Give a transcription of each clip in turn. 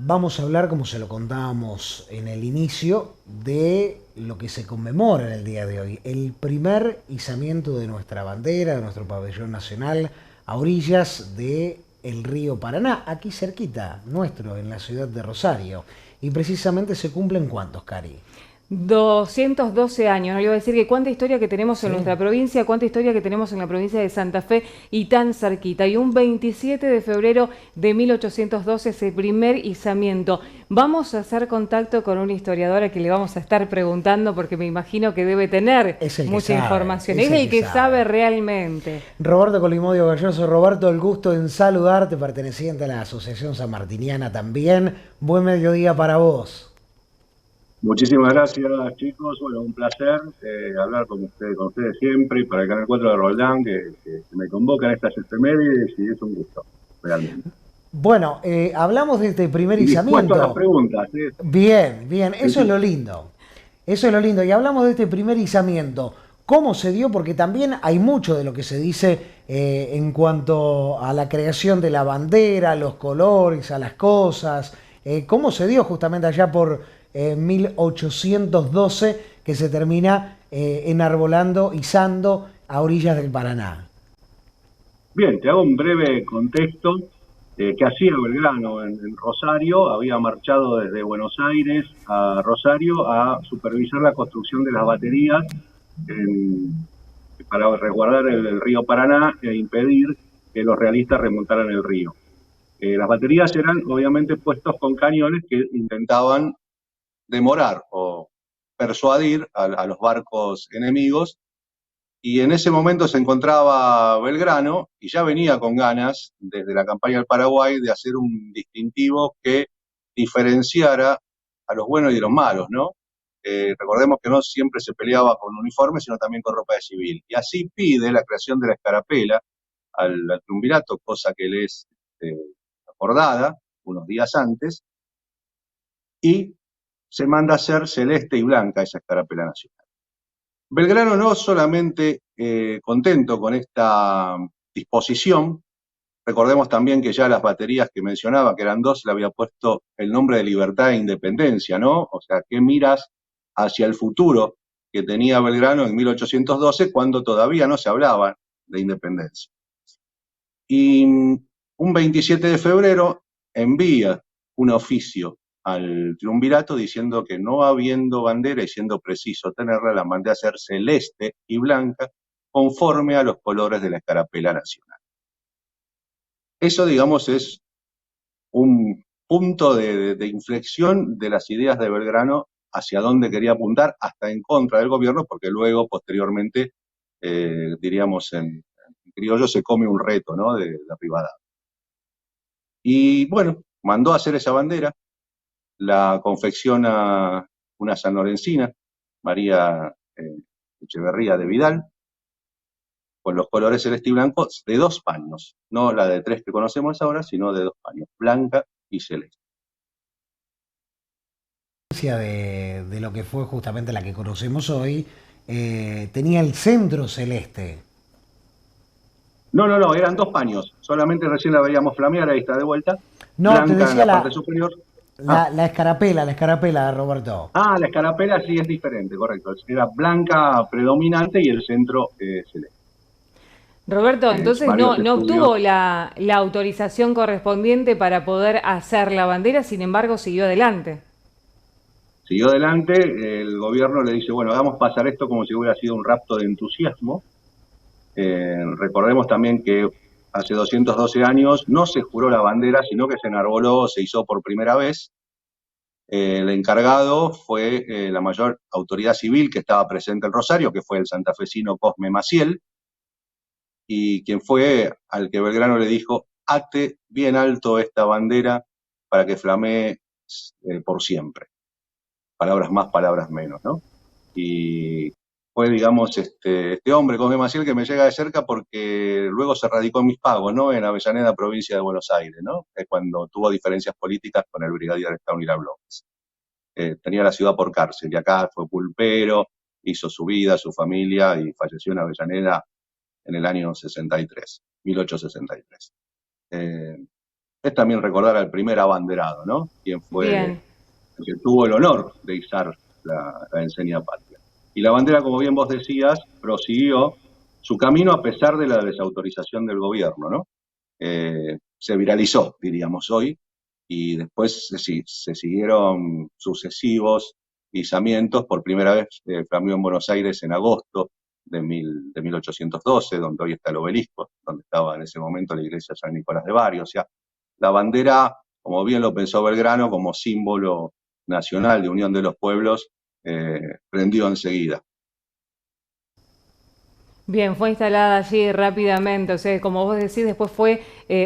vamos a hablar, como se lo contábamos en el inicio, de lo que se conmemora en el día de hoy, el primer izamiento de nuestra bandera, de nuestro pabellón nacional, a orillas de el río Paraná, aquí cerquita, nuestro, en la ciudad de Rosario. Y precisamente se cumplen ¿cuántos, Cari? 212 años, no le iba a decir que cuánta historia que tenemos en Sí. nuestra provincia, cuánta historia que tenemos en la provincia de Santa Fe y tan cerquita. Y un 27 de febrero de 1812 ese primer izamiento. Vamos a hacer contacto con una historiadora que le vamos a estar preguntando porque me imagino que debe tener Es el que mucha sabe, información. es Es el el que que sabe sabe. realmente. Roberto Colimodio Galloso, Roberto, el gusto en saludarte, perteneciente a la Asociación Sanmartiniana también. Buen mediodía para vos. Muchísimas gracias, chicos. Bueno, un placer hablar con ustedes siempre y para el Canal 4 de Roldán, que me convocan a estas efemérides y es un gusto, realmente. Bueno, hablamos de este primer Y dispuesto a las izamiento. preguntas, ¿eh? Bien, bien, Sí, eso es sí. lo lindo. Eso es lo lindo. Y hablamos de este primer izamiento. ¿Cómo se dio? Porque también hay mucho de lo que se dice en cuanto a la creación de la bandera, a los colores, a las cosas. ¿Cómo se dio justamente allá por 1812 que se termina enarbolando, izando a orillas del Paraná? Bien, te hago un breve contexto. ¿Qué hacía Belgrano en Rosario? Había marchado desde Buenos Aires a Rosario a supervisar la construcción de las baterías en- para resguardar el río Paraná e impedir que los realistas remontaran el río. Las baterías eran obviamente puestos con cañones que intentaban demorar o persuadir a los barcos enemigos, y en ese momento se encontraba Belgrano y ya venía con ganas desde la campaña del Paraguay de hacer un distintivo que diferenciara a los buenos y de los malos, ¿no? Recordemos que no siempre se peleaba con uniforme, sino también con ropa de civil. Y así pide la creación de la escarapela al triunvirato, cosa que le es acordada unos días antes, y se manda a hacer celeste y blanca esa escarapela nacional. Belgrano no solamente contento con esta disposición, recordemos también que ya las baterías que mencionaba, que eran dos, le había puesto el nombre de Libertad e Independencia, ¿no? O sea, ¿qué miras hacia el futuro que tenía Belgrano en 1812 cuando todavía no se hablaba de independencia? Y un 27 de febrero envía un oficio al triunvirato diciendo que no habiendo bandera y siendo preciso tenerla, la mandé a hacer celeste y blanca conforme a los colores de la escarapela nacional. Eso, digamos, es un punto de inflexión de las ideas de Belgrano hacia dónde quería apuntar, hasta en contra del gobierno, porque luego, posteriormente, diríamos en criollo, se come un reto, ¿no?, de Rivadavia. Y bueno, mandó a hacer esa bandera, la confecciona una sanlorencina, María Echeverría de Vidal, con los colores celeste y blanco de dos paños, no la de tres que conocemos ahora, sino de dos paños, blanca y celeste. De lo que fue justamente la que conocemos hoy, tenía el centro celeste. No, no, no, eran dos paños, solamente recién la veíamos flamear, ahí está de vuelta, No, te blanca en decía la parte superior. Ah, la escarapela, Roberto. la escarapela sí es diferente, correcto, era blanca predominante y el centro celeste. Roberto, entonces Varios no estudios. obtuvo la autorización correspondiente para poder hacer la bandera, sin embargo siguió adelante. Siguió adelante, el gobierno le dice, bueno, hagamos pasar esto como si hubiera sido un rapto de entusiasmo. Recordemos también que hace 212 años no se juró la bandera, sino que se enarboló, se hizo por primera vez. El encargado fue la mayor autoridad civil que estaba presente en Rosario, que fue el santafesino Cosme Maciel, y quien fue al que Belgrano le dijo, ate bien alto esta bandera para que flamee por siempre. Palabras más, palabras menos, ¿no? Y fue, digamos, este hombre, Cosme Maciel, que me llega de cerca porque luego se radicó en Mis Pagos, ¿no?, en Avellaneda, provincia de Buenos Aires, ¿no?, es cuando tuvo diferencias políticas con el brigadier Estaunira Blómez. Tenía la ciudad por cárcel, y acá fue pulpero, hizo su vida, su familia, y falleció en Avellaneda en el año 63, 1863. es también recordar al primer abanderado, ¿no? Quien fue Bien. el que tuvo el honor de izar la enseña patria. Y la bandera, como bien vos decías, prosiguió su camino a pesar de la desautorización del gobierno, ¿no? Se viralizó, diríamos hoy, y después se siguieron sucesivos izamientos. Por primera vez flameó en Buenos Aires en agosto de 1812, donde hoy está el obelisco, donde estaba en ese momento la iglesia de San Nicolás de Bari. O sea, la bandera, como bien lo pensó Belgrano, como símbolo nacional de unión de los pueblos, prendió enseguida. Bien, fue instalada allí rápidamente, o sea, como vos decís, después fue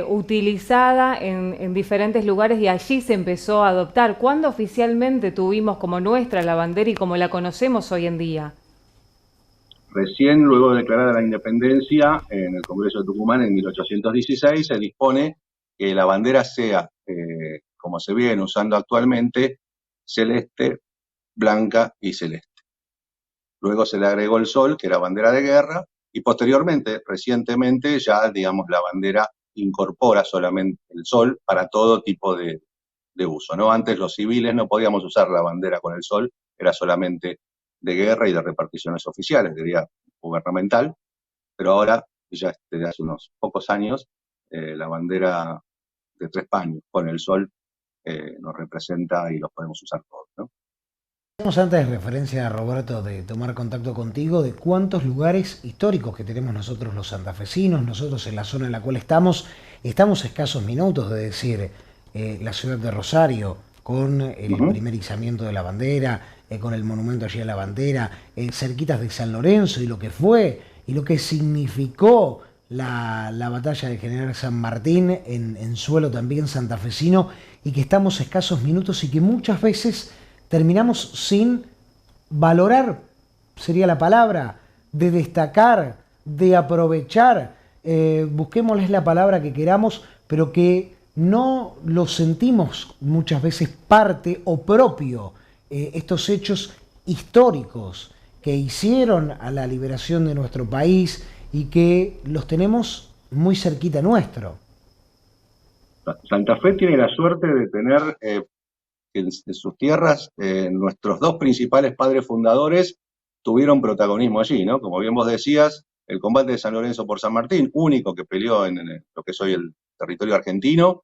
utilizada en diferentes lugares y allí se empezó a adoptar. ¿Cuándo oficialmente tuvimos como nuestra la bandera y como la conocemos hoy en día? Recién, luego de declarada la independencia, en el Congreso de Tucumán en 1816, se dispone que la bandera sea, como se viene usando actualmente, celeste, blanca y celeste. Luego se le agregó el sol, que era bandera de guerra, y posteriormente, recientemente, ya, digamos, la bandera incorpora solamente el sol para todo tipo de uso, ¿no? Antes los civiles no podíamos usar la bandera con el sol, era solamente de guerra y de reparticiones oficiales, diría gubernamental, pero ahora, ya desde hace unos pocos años, la bandera de 3 paños con el sol nos representa y los podemos usar todos, ¿no? Hacemos antes referencia, Roberto, de tomar contacto contigo, de cuántos lugares históricos que tenemos nosotros los santafesinos, nosotros en la zona en la cual estamos a escasos minutos de decir la ciudad de Rosario, con el primer izamiento de la bandera, con el monumento allí a la bandera, cerquitas de San Lorenzo y lo que fue y lo que significó la batalla del General San Martín en suelo también santafesino, y que estamos a escasos minutos y que muchas veces terminamos sin valorar, sería la palabra, de destacar, de aprovechar, busquémosles la palabra que queramos, pero que no lo sentimos muchas veces parte o propio, estos hechos históricos que hicieron a la liberación de nuestro país y que los tenemos muy cerquita nuestro. Santa Fe tiene la suerte de tener en sus tierras, nuestros 2 principales padres fundadores tuvieron protagonismo allí, ¿no? Como bien vos decías, el combate de San Lorenzo por San Martín, único que peleó en lo que es hoy el territorio argentino,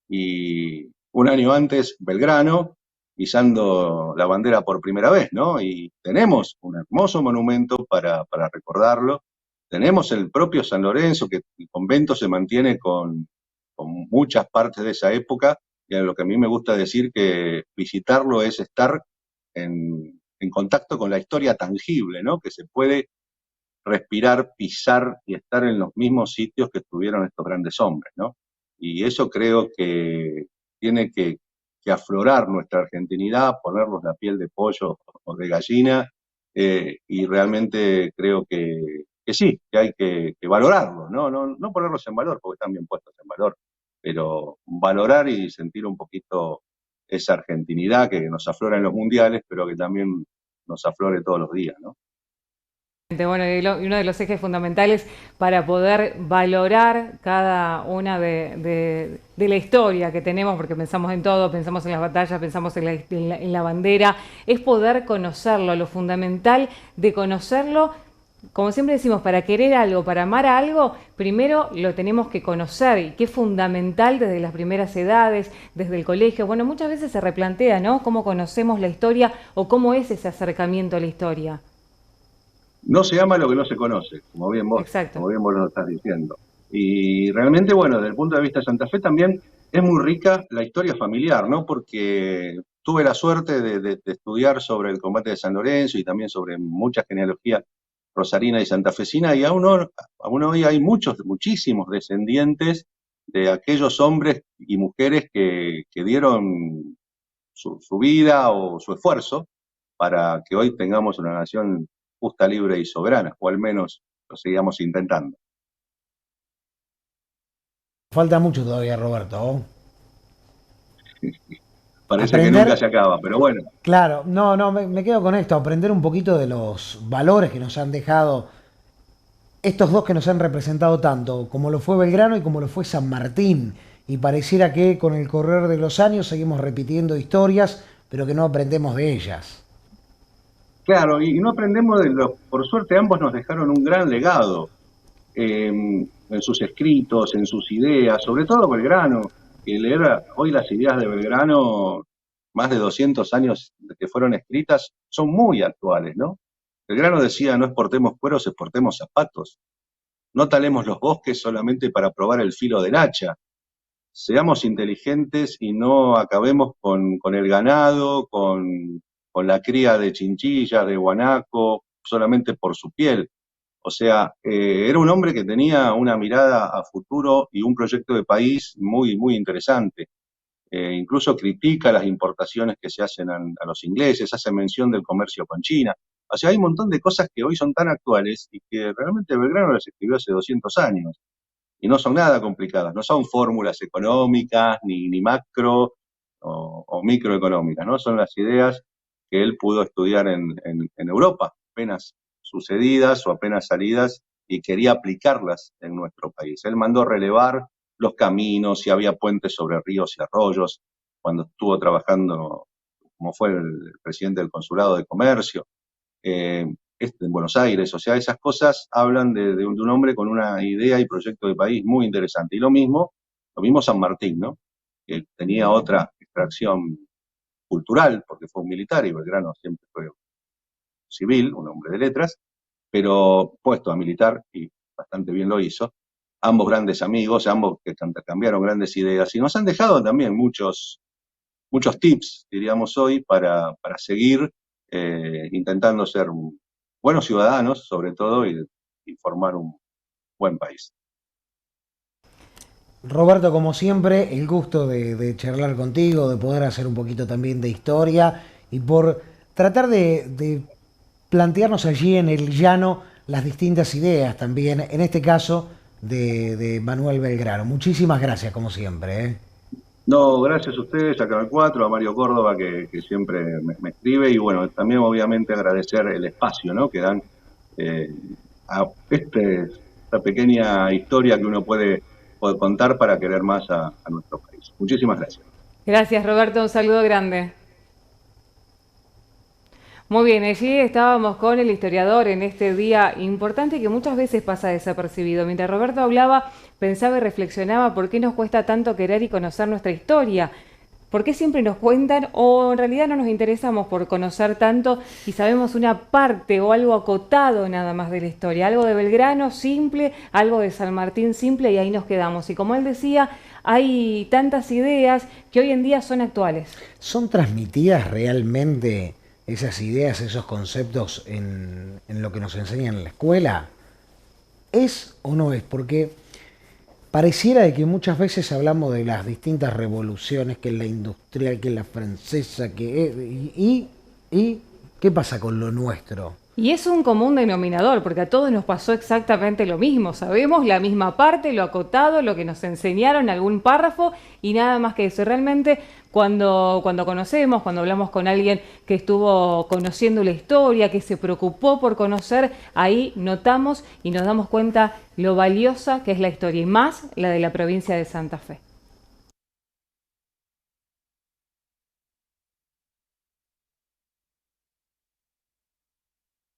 y un año antes Belgrano, izando la bandera por primera vez, ¿no? Y tenemos un hermoso monumento para recordarlo. Tenemos el propio San Lorenzo, que el convento se mantiene con muchas partes de esa época, y a lo que a mí me gusta decir que visitarlo es estar en contacto con la historia tangible, ¿no? Que se puede respirar, pisar y estar en los mismos sitios que estuvieron estos grandes hombres, ¿no? Y eso creo que tiene que aflorar nuestra argentinidad, ponernos la piel de pollo o de gallina, y realmente creo que sí, que hay que valorarlos, ¿no? No ponerlos en valor, porque están bien puestos en valor, pero valorar y sentir un poquito esa argentinidad que nos aflora en los mundiales, pero que también nos aflore todos los días, ¿no? Bueno, y uno de los ejes fundamentales para poder valorar cada una de la historia que tenemos, porque pensamos en todo, pensamos en las batallas, pensamos en la bandera, es poder conocerlo, lo fundamental de conocerlo. Como siempre decimos, para querer algo, para amar a algo, primero lo tenemos que conocer, y que es fundamental desde las primeras edades, desde el colegio. Bueno, muchas veces se replantea, ¿no? Cómo conocemos la historia o cómo es ese acercamiento a la historia. No se ama lo que no se conoce, Exacto. como bien vos lo estás diciendo. Y realmente, bueno, desde el punto de vista de Santa Fe también es muy rica la historia familiar, ¿no? Porque tuve la suerte de estudiar sobre el combate de San Lorenzo y también sobre mucha genealogía rosarina y santafesina, y aún hoy hay muchísimos descendientes de aquellos hombres y mujeres que dieron su vida o su esfuerzo para que hoy tengamos una nación justa, libre y soberana, o al menos lo sigamos intentando. Falta mucho todavía, Roberto. Parece Aprender, que nunca se acaba, pero bueno. claro, no, me quedo con esto, aprender un poquito de los valores que nos han dejado estos dos que nos han representado tanto, como lo fue Belgrano y como lo fue San Martín, y pareciera que con el correr de los años seguimos repitiendo historias, pero que no aprendemos de ellas. Claro, y no aprendemos de los, por suerte ambos nos dejaron un gran legado en sus escritos, en sus ideas, sobre todo Belgrano, que leer hoy las ideas de Belgrano, más de 200 años que fueron escritas, son muy actuales, ¿no? Belgrano decía, no exportemos cueros, exportemos zapatos. No talemos los bosques solamente para probar el filo del hacha. Seamos inteligentes y no acabemos con el ganado, con la cría de chinchillas, de guanaco, solamente por su piel. O sea, era un hombre que tenía una mirada a futuro y un proyecto de país muy, muy interesante. Incluso critica las importaciones que se hacen a los ingleses, hace mención del comercio con China. O sea, hay un montón de cosas que hoy son tan actuales y que realmente Belgrano las escribió hace 200 años y no son nada complicadas, no son fórmulas económicas ni macro o microeconómicas, ¿no? Son las ideas que él pudo estudiar en Europa, apenas sucedidas o apenas salidas, y quería aplicarlas en nuestro país. Él mandó relevar los caminos, si había puentes sobre ríos y arroyos, cuando estuvo trabajando como fue el presidente del Consulado de Comercio. Eh, en Buenos Aires, o sea, esas cosas hablan de un hombre con una idea y proyecto de país muy interesante. Y lo mismo San Martín, ¿no? Que tenía otra extracción cultural, porque fue un militar y Belgrano siempre fue civil, un hombre de letras, pero puesto a militar, y bastante bien lo hizo. Ambos grandes amigos, ambos que cambiaron grandes ideas y nos han dejado también muchos tips, diríamos hoy, para seguir intentando ser buenos ciudadanos, sobre todo, y formar un buen país. Roberto, como siempre, el gusto de charlar contigo, de poder hacer un poquito también de historia y por tratar de plantearnos allí en el llano las distintas ideas también, en este caso de Manuel Belgrano. Muchísimas gracias, como siempre, ¿eh? No, gracias a ustedes, a Canal 4, a Mario Córdoba, que siempre me escribe, y bueno, también obviamente agradecer el espacio, ¿no?, que dan eh, a esta pequeña historia que uno puede contar para querer más a nuestro país. Muchísimas gracias. Gracias, Roberto, un saludo grande. Muy bien, allí estábamos con el historiador en este día importante que muchas veces pasa desapercibido. Mientras Roberto hablaba, pensaba y reflexionaba por qué nos cuesta tanto querer y conocer nuestra historia. ¿Por qué siempre nos cuentan o en realidad no nos interesamos por conocer tanto y sabemos una parte o algo acotado nada más de la historia? Algo de Belgrano simple, algo de San Martín simple y ahí nos quedamos. Y como él decía, hay tantas ideas que hoy en día son actuales. ¿Son transmitidas realmente esas ideas, esos conceptos en lo que nos enseñan en la escuela? ¿Es o no es? Porque pareciera de que muchas veces hablamos de las distintas revoluciones, que es la industrial, que es la francesa, y ¿qué pasa con lo nuestro? Y es un común denominador, porque a todos nos pasó exactamente lo mismo. Sabemos la misma parte, lo acotado, lo que nos enseñaron, algún párrafo y nada más que eso. Realmente cuando conocemos, cuando hablamos con alguien que estuvo conociendo la historia, que se preocupó por conocer, ahí notamos y nos damos cuenta lo valiosa que es la historia y más la de la provincia de Santa Fe.